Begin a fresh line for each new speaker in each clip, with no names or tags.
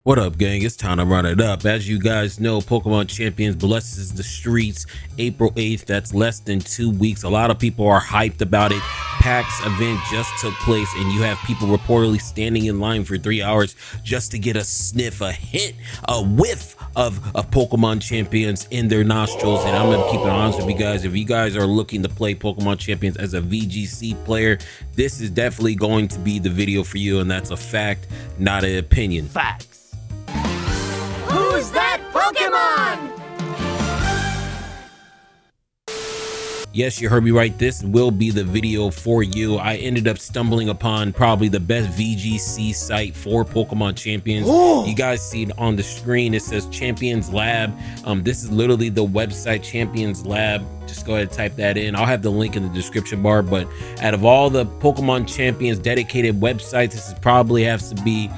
What up, gang? It's time to run it up. As you guys know, Pokemon Champions blesses the streets April 8th. That's less than 2 weeks. A lot of people are hyped about it. PAX event just took place, and you have people reportedly standing in line for 3 hours just to get a sniff, a hint, a whiff of Pokemon Champions in their nostrils. And I'm gonna keep it honest with you guys. If you guys are looking to play Pokemon Champions as a VGC player, this is definitely going to be the video for you, and that's a fact, not an opinion.
Facts. Who's that Pokemon?
Yes, you heard me right. This will be the video for you. I ended up stumbling upon probably the best VGC site for Pokemon Champions.
Ooh.
You guys see it on the screen. It says Champions Lab. This is literally the website, Champions Lab. Just go ahead and type that in. I'll have the link in the description bar. But out of all the Pokemon Champions dedicated websites, this is probably has to be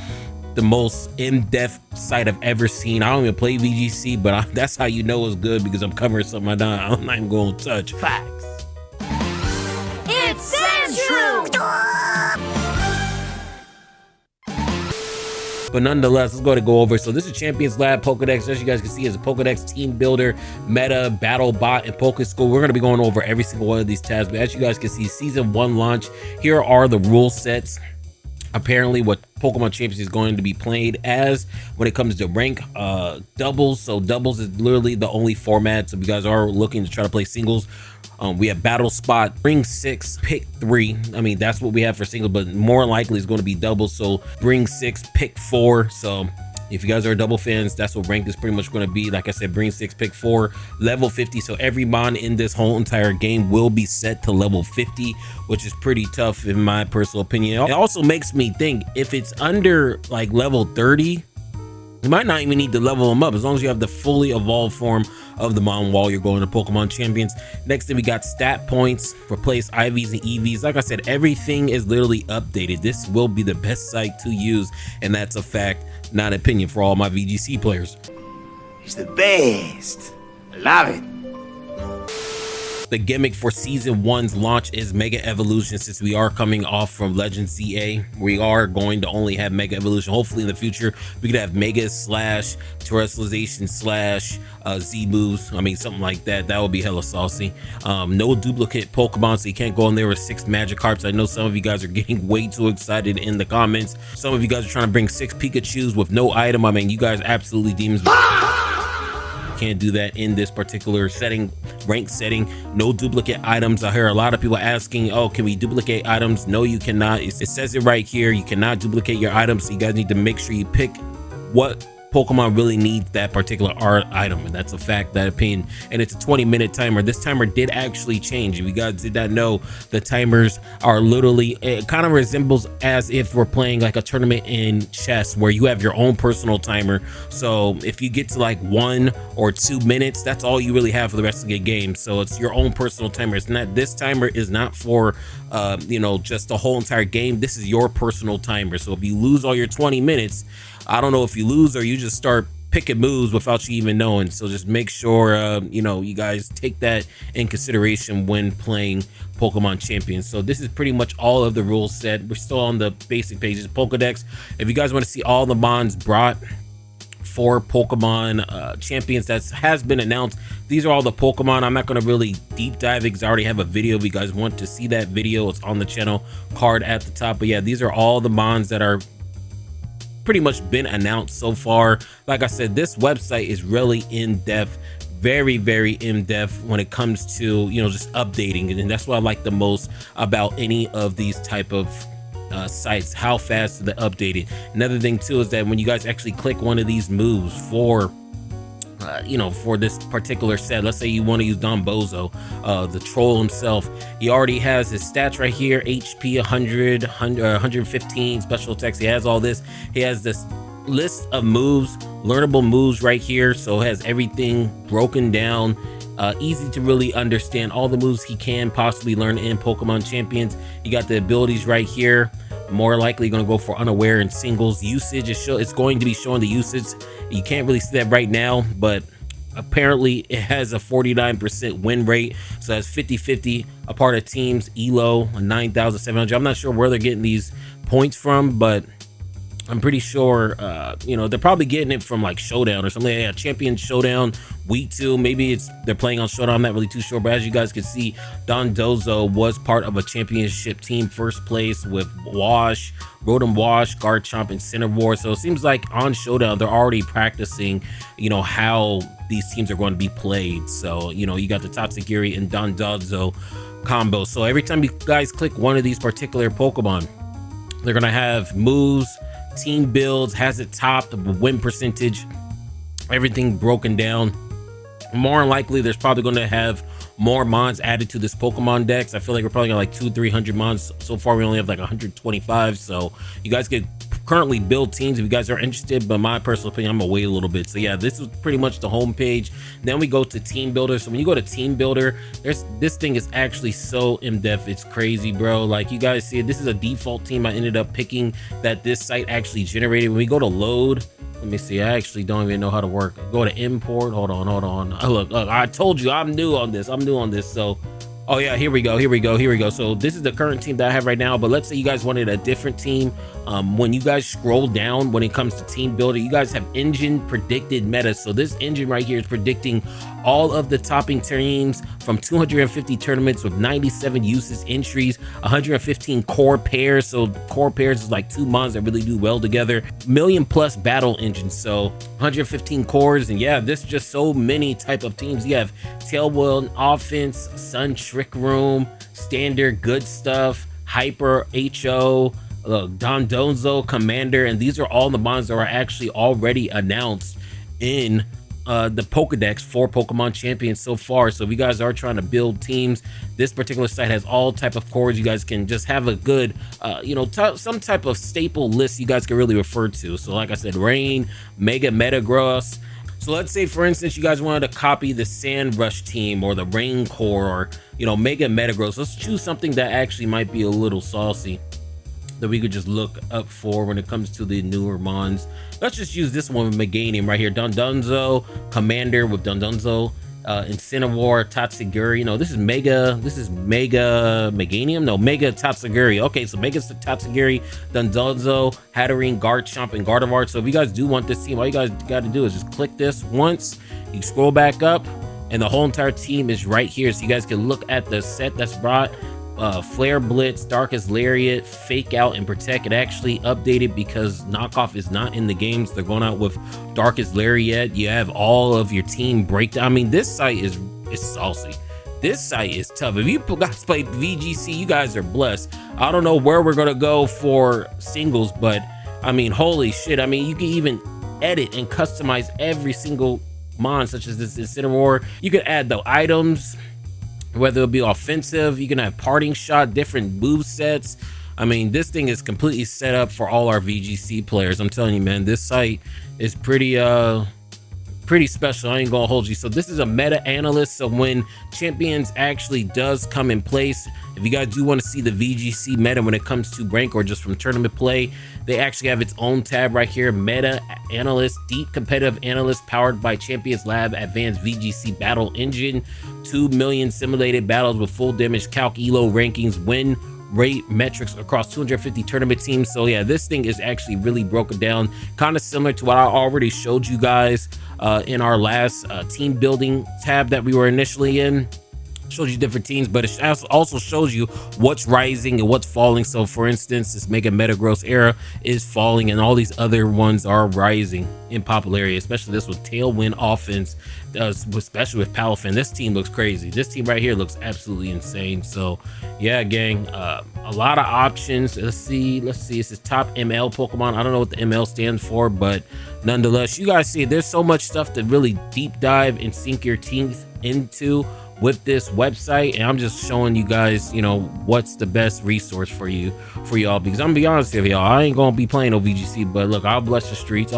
the most in-depth site I've ever seen. I don't even play VGC, but that's how you know it's good, because I'm covering something I'm not even going to touch.
Facts. It's Sandshrew!
But nonetheless, let's go over. So this is Champions Lab Pokedex. As you guys can see, is a Pokedex team builder, meta, Battlebot, and Pokeschool. We're going to be going over every single one of these tabs. But as you guys can see, season 1 launch. Here are the rule sets. Apparently what Pokemon Champions is going to be played as when it comes to rank doubles. So doubles is literally the only format. So if you guys are looking to try to play singles, we have battle spot, bring 6, pick 3. I mean, that's what we have for singles, but more likely it's going to be doubles. So bring 6, pick 4. So if you guys are double fans, that's what rank is pretty much going to be. Like I said, bring 6, pick 4, level 50. So every mon in this whole entire game will be set to level 50, which is pretty tough in my personal opinion. It also makes me think, if it's under like level 30, you might not even need to level them up, as long as you have the fully evolved form of the mon while you're going to Pokemon Champions. Next thing, we got stat points, replace IVs and EVs. Like I said, everything is literally updated. This will be the best site to use, and that's a fact, not an opinion, for all my VGC players.
He's the best. I love it.
The gimmick for season 1's launch is Mega Evolution. Since we are coming off from Legend CA, we are going to only have Mega Evolution. Hopefully in the future we could have Mega slash Terrestrialization slash Z moves. I mean, something like that. That would be hella saucy. No duplicate Pokemon, so you can't go in there with 6 Magikarps. I know some of you guys are getting way too excited in the comments. Some of you guys are trying to bring 6 Pikachus with no item. I mean, you guys absolutely demons. Can't do that in this particular setting, rank setting. No duplicate items. I hear a lot of people asking, oh, can we duplicate items? No, you cannot. It says it right here, you cannot duplicate your items. So you guys need to make sure you pick what Pokemon really needs that particular art item, and that's a fact, that opinion. And it's a 20-minute timer. This timer did actually change. If you guys did not know, the timers are literally, it kind of resembles as if we're playing like a tournament in chess, where you have your own personal timer. So if you get to like 1 or 2 minutes, that's all you really have for the rest of the game. So it's your own personal timer. It's not, this timer is not for you know, just the whole entire game. This is your personal timer. So if you lose all your 20 minutes, I don't know if you lose or you just start picking moves without you even knowing. So just make sure you know, you guys take that in consideration when playing Pokemon Champions. So this is pretty much all of the rules set. We're still on the basic pages. Pokedex, if you guys want to see all the mons brought for Pokemon Champions that has been announced, these are all the Pokemon. I'm not going to really deep dive because I already have a video. If you guys want to see that video, it's on the channel, card at the top. But yeah, these are all the mons that are pretty much been announced so far. Like I said, this website is really in-depth, very in-depth when it comes to, you know, just updating, and that's what I like the most about any of these type of sites, how fast they're updated. Another thing too is that when you guys actually click one of these moves for you know, for this particular set, let's say you want to use Dondzo, the troll himself, he already has his stats right here: HP 100, 115, special attacks. He has all this. He has this list of moves, learnable moves right here, so it has everything broken down, easy to really understand all the moves he can possibly learn in Pokemon Champions. You got the abilities right here. More likely going to go for unaware and singles. Usage is it's going to be showing the usage. You can't really see that right now, but apparently it has a 49% win rate, so that's 50-50 a part of teams. Elo 9,700. I'm not sure where they're getting these points from, but I'm pretty sure, you know, they're probably getting it from like Showdown or something. Yeah, Champion Showdown week 2. Maybe they're playing on Showdown. I'm not really too sure. But as you guys can see, Dondzo was part of a championship team, first place with Wash, Rotom Wash, Garchomp, and Cinnivore. So it seems like on Showdown, they're already practicing, you know, how these teams are going to be played. So, you know, you got the Tatsugiri and Dondzo combo. So every time you guys click one of these particular Pokemon, they're going to have moves, team builds, has it topped, the win percentage, everything broken down. More than likely, there's probably going to have more mons added to this Pokemon Dex. I feel like we're probably got like 200-300 mons. So far, we only have like 125. So you guys could currently build teams if you guys are interested. But my personal opinion, I'm gonna wait a little bit. So yeah, this is pretty much the home page. Then we go to Team Builder. So when you go to Team Builder, this thing is actually so in-depth. It's crazy, bro. Like you guys see, this is a default team I ended up picking that this site actually generated. When we go to load, let me see. I actually don't even know how to work. Go to import. Hold on. Look, I told you I'm new on this. So, oh yeah, here we go. So this is the current team that I have right now. But let's say you guys wanted a different team. When you guys scroll down, when it comes to Team Builder, you guys have engine predicted meta. So this engine right here is predicting all of the topping teams from 250 tournaments with 97 uses entries, 115 core pairs. So core pairs is like 2 mons that really do well together. Million plus battle engines. So 115 cores. And yeah, this is just so many type of teams. You have Tailwind Offense, Sun Trick Room, Standard, Good Stuff, Hyper, HO, Dondzo, Commander, and these are all the mons that are actually already announced in the Pokedex for Pokemon Champions so far. So if you guys are trying to build teams, this particular site has all type of cores. You guys can just have a good, you know, some type of staple list you guys can really refer to. So like I said, Rain, Mega Metagross. So let's say, for instance, you guys wanted to copy the Sand Rush team or the Rain Core or, you know, Mega Metagross. Let's choose something that actually might be a little saucy that we could just look up for when it comes to the newer mons. Let's just use this one with Meganium right here. Dondzo, Commander with Dondzo, Incineroar, Tatsugiri. No, this is Mega Meganium? No, Mega Tatsugiri. Okay, so Mega Tatsugiri, Dondzo, Hatterene, Garchomp, and Gardevoir. So if you guys do want this team, all you guys got to do is just click this once, you scroll back up, and the whole entire team is right here. So you guys can look at the set that's brought. Flare Blitz, Darkest Lariat, Fake Out, and Protect. It actually updated because Knockoff is not in the games. They're going out with Darkest Lariat. You have all of your team breakdown. I mean, this site is saucy. This site is tough. If you guys play VGC, you guys are blessed. I don't know where we're gonna go for singles, but I mean, holy shit. I mean, you can even edit and customize every single mon, such as this Incineroar. You can add the items, whether it be offensive, you can have parting shot, different move sets. I mean, this thing is completely set up for all our VGC players. I'm telling you, man, this site is pretty special. I ain't gonna hold you. So this is a meta analyst. So when Champions actually does come in place, if you guys do want to see the VGC meta when it comes to rank or just from tournament play, they actually have its own tab right here. Meta Analyst, Deep Competitive Analyst, powered by Champions Lab Advanced VGC Battle Engine. 2 million simulated battles with full damage calc elo rankings, win rate metrics across 250 tournament teams. So yeah, this thing is actually really broken down, kind of similar to what I already showed you guys in our last team building tab that we were initially in. Shows you different teams, but it also shows you what's rising and what's falling. So for instance, this Mega Metagross era is falling and all these other ones are rising in popularity, especially this with Tailwind Offense, especially with Palafin. This team looks crazy. This team right here looks absolutely insane. So yeah, gang, a lot of options. Let's see, this is top ML Pokemon. I don't know what the ML stands for, but nonetheless, you guys see there's so much stuff to really deep dive and sink your teeth into with this website, and I'm just showing you guys, you know, what's the best resource for y'all, because I'm gonna be honest with y'all, I ain't gonna be playing no VGC, but look, I'll bless the streets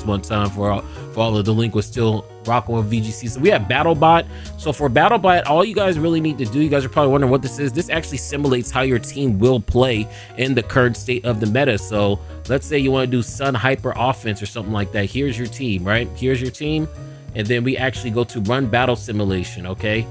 one time for all the delinquents still rocking with VGC. So we have Battlebot. So for Battlebot, all you guys really need to do, you guys are probably wondering what this is. This actually simulates how your team will play in the current state of the meta. So let's say you want to do Sun Hyper Offense or something like that. Here's your team, right? Here's your team, and then we actually go to run battle simulation. Okay,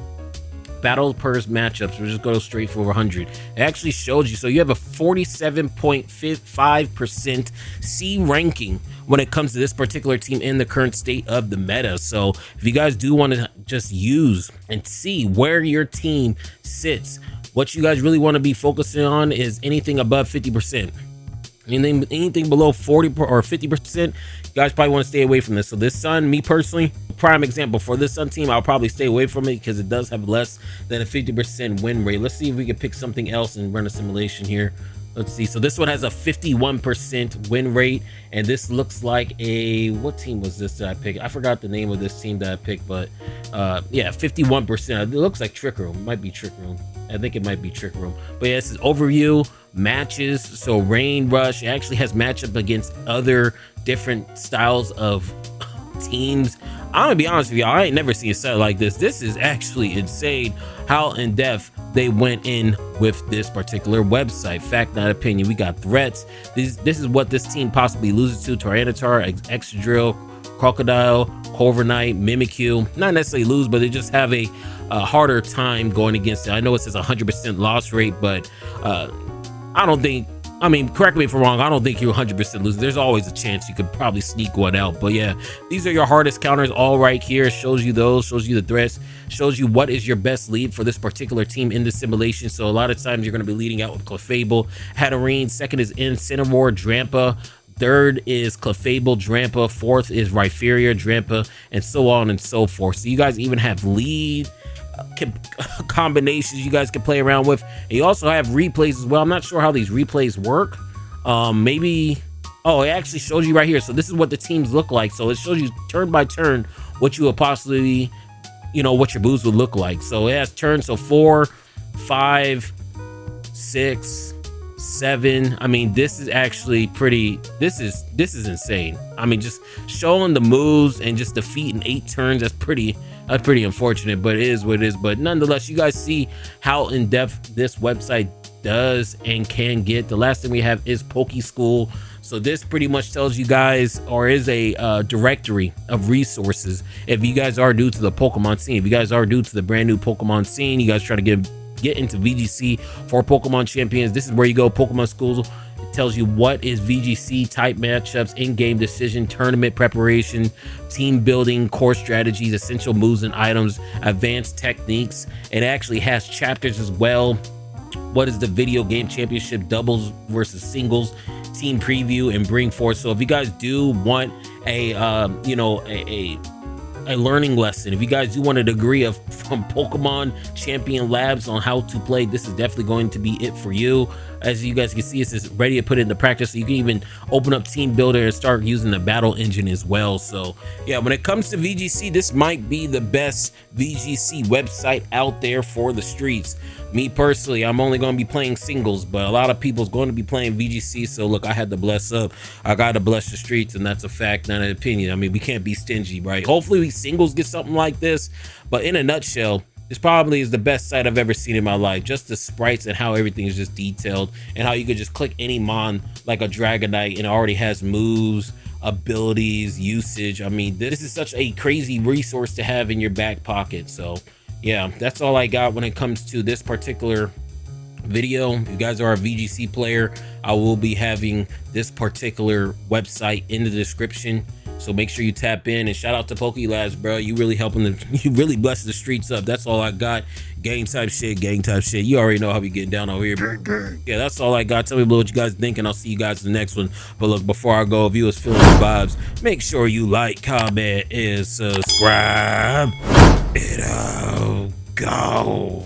battle purse matchups. We'll just go straight for 100. It actually shows you. So you have a 47.5% C ranking when it comes to this particular team in the current state of the meta. So if you guys do want to just use and see where your team sits, what you guys really want to be focusing on is anything above 50%. Anything below 40 or 50%, you guys probably want to stay away from this. So this Sun, me personally, prime example for this Sun team, I'll probably stay away from it because it does have less than a 50% win rate. Let's see if we can pick something else and run a simulation here. Let's see. So this one has a 51% win rate, and this looks like a, what team was this that I picked? I forgot the name of this team that I picked, but yeah, 51%. It looks like Trick Room. It might be Trick Room. I think it might be Trick Room. But yeah, this is overview, matches. So Rain Rush, it actually has matchup against other different styles of teams. I'm gonna be honest with y'all, I ain't never seen a set like this. This is actually insane how in depth they went in with this particular website. Fact, not opinion. We got threats. This is what this team possibly loses to: Tyranitar, Excadrill, Crocodile, Corviknight, Mimikyu. Not necessarily lose, but they just have a harder time going against it. I know it says 100% loss rate, but I don't think, I mean, correct me if I'm wrong, I don't think you're 100% losing. There's always a chance you could probably sneak one out. But yeah, these are your hardest counters all right here. Shows you those, shows you the threats, shows you what is your best lead for this particular team in the simulation. So a lot of times you're going to be leading out with Clefable, Hatterene. Second is Incineroar, Drampa. Third is Clefable, Drampa. Fourth is Rhyperior, Drampa, and so on and so forth. So you guys even have lead combinations you guys can play around with, and you also have replays as well. I'm not sure how these replays work. Maybe, oh, it actually shows you right here. So this is what the teams look like. So it shows you turn by turn what you would possibly, you know, what your moves would look like. So it has turns, so 4, 5, 6, 7. I mean, this is actually pretty, this is insane. I mean, just showing the moves and just defeat in 8 turns, that's pretty unfortunate, but it is what it is. But nonetheless, you guys see how in depth this website does and can get. The last thing we have is Pokeschool. So this pretty much tells you guys, or is a directory of resources if you guys are new to the Pokemon scene. If you guys are new to the brand new Pokemon scene, you guys try to get into VGC for Pokemon champions, this is where you go. Pokemon School, it tells you what is VGC type matchups, in-game decision, tournament preparation, team building, core strategies, essential moves and items, advanced techniques. It actually has chapters as well. What is the video game championship, doubles versus singles, team preview, and bring forth. So if you guys do want a you know, a learning lesson, if you guys do want a degree from Pokemon Champion Labs on how to play, this is definitely going to be it for you. As you guys can see, it's ready to put it into practice. So you can even open up Team Builder and start using the battle engine as well. So yeah, when it comes to VGC, this might be the best VGC website out there for the streets. Me personally, I'm only going to be playing singles, but a lot of people's going to be playing VGC. So look, I had to bless up. I got to bless the streets, and that's a fact, not an opinion. I mean, we can't be stingy, right? Hopefully we singles get something like this, but in a nutshell, this probably is the best site I've ever seen in my life. Just the sprites and how everything is just detailed, and how you could just click any mon like a Dragonite and it already has moves, abilities, usage. I mean, this is such a crazy resource to have in your back pocket. So yeah, that's all I got when it comes to this particular video. If you guys are a VGC player, I will be having this particular website in the description, so make sure you tap in. And shout out to Pokelabs, bro. You really helping them. You really blessed the streets up. That's all I got. Gang type shit. You already know how we getting down over here, bro. Yeah, that's all I got. Tell me what you guys think, and I'll see you guys in the next one. But look, before I go, if you was feeling the vibes, make sure you like, comment, and subscribe. And I'll go.